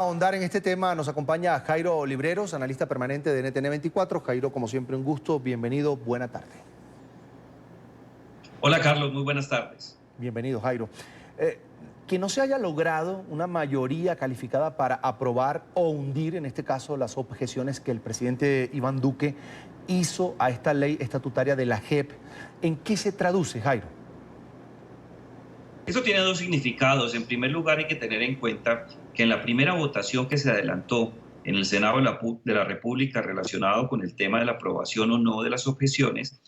Ahondar en este tema nos acompaña Jairo Libreros, analista permanente de NTN 24. Jairo, como siempre, un gusto. Bienvenido, buena tarde. Hola Carlos, muy buenas tardes. Bienvenido, Jairo. Que no se haya logrado una mayoría calificada para aprobar o hundir, en este caso, las objeciones que el presidente Iván Duque hizo a esta ley estatutaria de la JEP, ¿en qué se traduce, Jairo? Eso tiene dos significados. En primer lugar, hay que tener en cuenta que en la primera votación que se adelantó en el Senado de la República relacionado con el tema de la aprobación o no de las objeciones,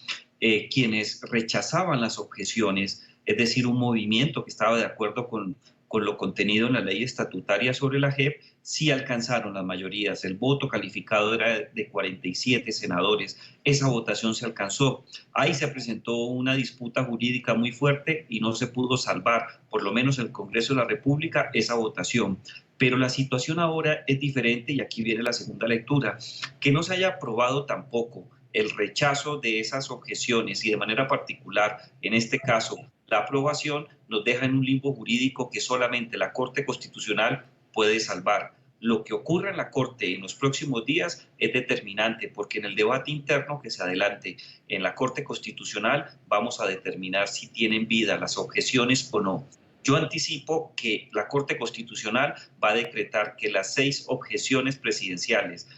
quienes rechazaban las objeciones, es decir, un movimiento que estaba de acuerdo con lo contenido en la ley estatutaria sobre la JEP, sí alcanzaron las mayorías. El voto calificado era de 47 senadores. Esa votación se alcanzó. Ahí se presentó una disputa jurídica muy fuerte y no se pudo salvar, por lo menos en el Congreso de la República, esa votación. Pero la situación ahora es diferente y aquí viene la segunda lectura. Que no se haya aprobado tampoco el rechazo de esas objeciones y de manera particular, en este caso, la aprobación, nos deja en un limbo jurídico que solamente la Corte Constitucional puede salvar. Lo que ocurra en la Corte en los próximos días es determinante, porque en el debate interno que se adelante en la Corte Constitucional vamos a determinar si tienen vida las objeciones o no. Yo anticipo que la Corte Constitucional va a decretar que las 6 objeciones presidenciales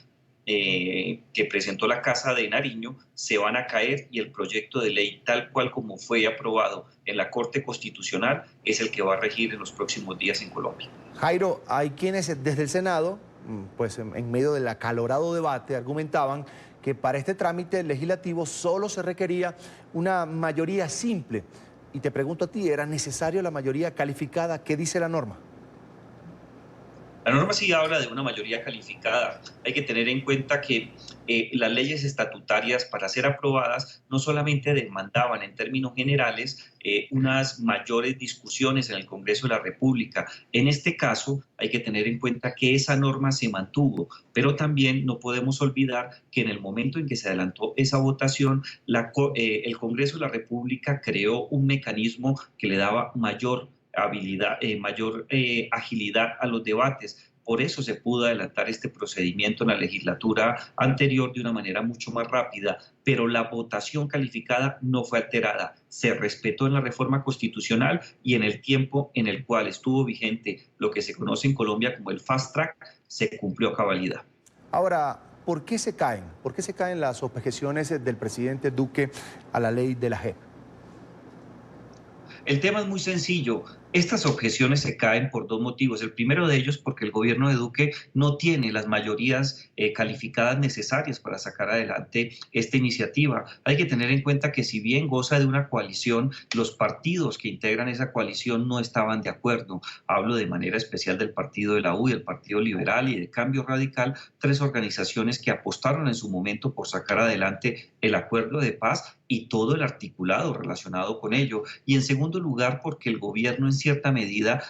que presentó la Casa de Nariño se van a caer y el proyecto de ley tal cual como fue aprobado en la Corte Constitucional es el que va a regir en los próximos días en Colombia. Jairo, hay quienes desde el Senado, pues en medio del acalorado debate, argumentaban que para este trámite legislativo solo se requería una mayoría simple. Y te pregunto a ti, ¿era necesario la mayoría calificada? ¿Qué dice la norma? La norma sí habla de una mayoría calificada. Hay que tener en cuenta que las leyes estatutarias para ser aprobadas no solamente demandaban en términos generales unas mayores discusiones en el Congreso de la República. En este caso hay que tener en cuenta que esa norma se mantuvo, pero también no podemos olvidar que en el momento en que se adelantó esa votación, el Congreso de la República creó un mecanismo que le daba mayor agilidad a los debates. Por eso se pudo adelantar este procedimiento en la legislatura anterior de una manera mucho más rápida, pero la votación calificada no fue alterada. Se respetó en la reforma constitucional y en el tiempo en el cual estuvo vigente lo que se conoce en Colombia como el fast track, se cumplió a cabalidad. Ahora, ¿por qué se caen? ¿Por qué se caen las objeciones del presidente Duque a la ley de la JEP? El tema es muy sencillo. Estas objeciones se caen por dos motivos. El primero de ellos porque el gobierno de Duque no tiene las mayorías calificadas necesarias para sacar adelante esta iniciativa. Hay que tener en cuenta que si bien goza de una coalición, los partidos que integran esa coalición no estaban de acuerdo. Hablo de manera especial del Partido de la U, del Partido Liberal y de Cambio Radical, 3 organizaciones que apostaron en su momento por sacar adelante el acuerdo de paz y todo el articulado relacionado con ello. Y en segundo lugar, porque el gobierno en cierta medida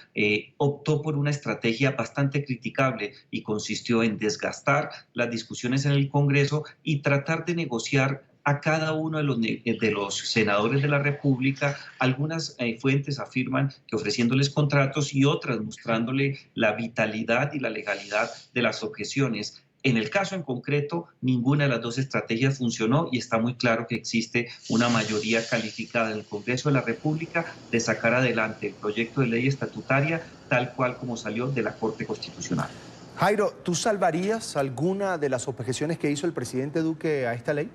optó por una estrategia bastante criticable y consistió en desgastar las discusiones en el Congreso y tratar de negociar a cada uno de los senadores de la República. Algunas fuentes afirman que ofreciéndoles contratos y otras mostrándole la vitalidad y la legalidad de las objeciones. En el caso en concreto, ninguna de las dos estrategias funcionó y está muy claro que existe una mayoría calificada en el Congreso de la República de sacar adelante el proyecto de ley estatutaria tal cual como salió de la Corte Constitucional. Jairo, ¿tú salvarías alguna de las objeciones que hizo el presidente Duque a esta ley?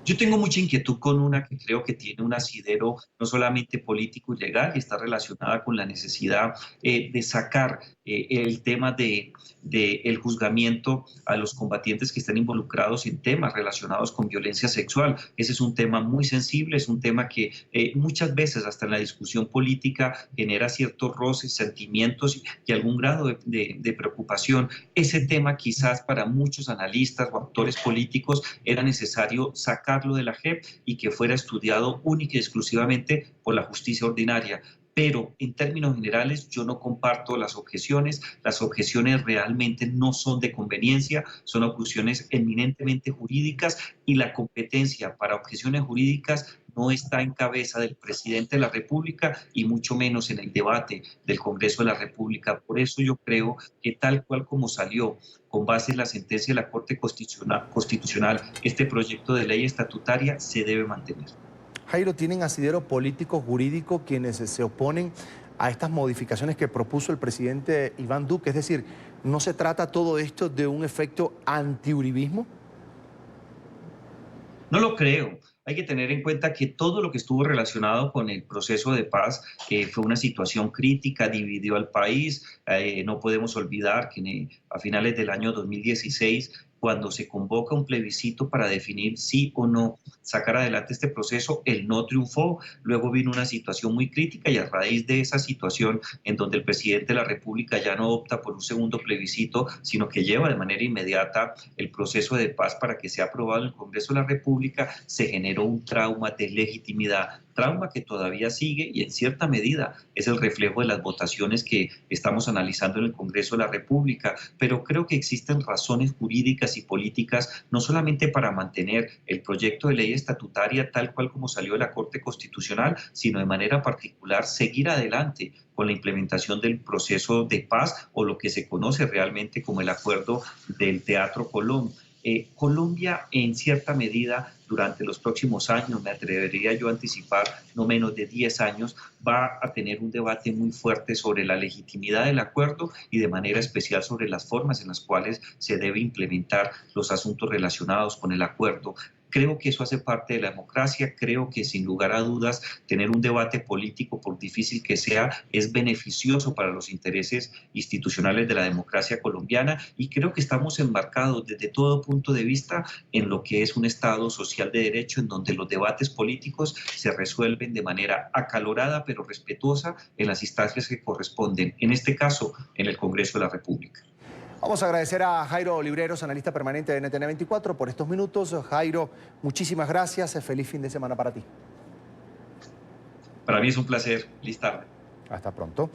Yo tengo mucha inquietud con una que creo que tiene un asidero no solamente político y legal, y está relacionada con la necesidad de sacar el tema de el juzgamiento a los combatientes que están involucrados en temas relacionados con violencia sexual. Ese es un tema muy sensible, es un tema que muchas veces hasta en la discusión política genera ciertos roces, sentimientos y algún grado de preocupación. Ese tema quizás para muchos analistas o actores políticos era necesario sacarlo de la JEP y que fuera estudiado única y exclusivamente por la justicia ordinaria. Pero en términos generales yo no comparto las objeciones realmente no son de conveniencia, son objeciones eminentemente jurídicas y la competencia para objeciones jurídicas no está en cabeza del presidente de la República y mucho menos en el debate del Congreso de la República. Por eso yo creo que tal cual como salió con base en la sentencia de la Corte Constitucional, este proyecto de ley estatutaria se debe mantener. Jairo, ¿tienen asidero político jurídico quienes se oponen a estas modificaciones que propuso el presidente Iván Duque? Es decir, ¿no se trata todo esto de un efecto antiuribismo? No lo creo. Hay que tener en cuenta que todo lo que estuvo relacionado con el proceso de paz fue una situación crítica, dividió al país. No podemos olvidar que a finales del año 2016, cuando se convoca un plebiscito para definir sí o no sacar adelante este proceso, el no triunfó. Luego vino una situación muy crítica y a raíz de esa situación en donde el presidente de la República ya no opta por un segundo plebiscito, sino que lleva de manera inmediata el proceso de paz para que sea aprobado en el Congreso de la República, se generó un trauma de legitimidad, trauma que todavía sigue y en cierta medida es el reflejo de las votaciones que estamos analizando en el Congreso de la República, pero creo que existen razones jurídicas y políticas no solamente para mantener el proyecto de ley estatutaria tal cual como salió de la Corte Constitucional, sino de manera particular seguir adelante con la implementación del proceso de paz o lo que se conoce realmente como el acuerdo del Teatro Colón. Colombia, en cierta medida, durante los próximos años, me atrevería yo a anticipar, no menos de 10 años, va a tener un debate muy fuerte sobre la legitimidad del acuerdo y de manera especial sobre las formas en las cuales se debe implementar los asuntos relacionados con el acuerdo. Creo que eso hace parte de la democracia, creo que sin lugar a dudas tener un debate político, por difícil que sea, es beneficioso para los intereses institucionales de la democracia colombiana y creo que estamos embarcados desde todo punto de vista en lo que es un Estado social de derecho en donde los debates políticos se resuelven de manera acalorada pero respetuosa en las instancias que corresponden, en este caso en el Congreso de la República. Vamos a agradecer a Jairo Libreros, analista permanente de NTN 24, por estos minutos. Jairo, muchísimas gracias. Feliz fin de semana para ti. Para mí es un placer. Feliz tarde. Hasta pronto.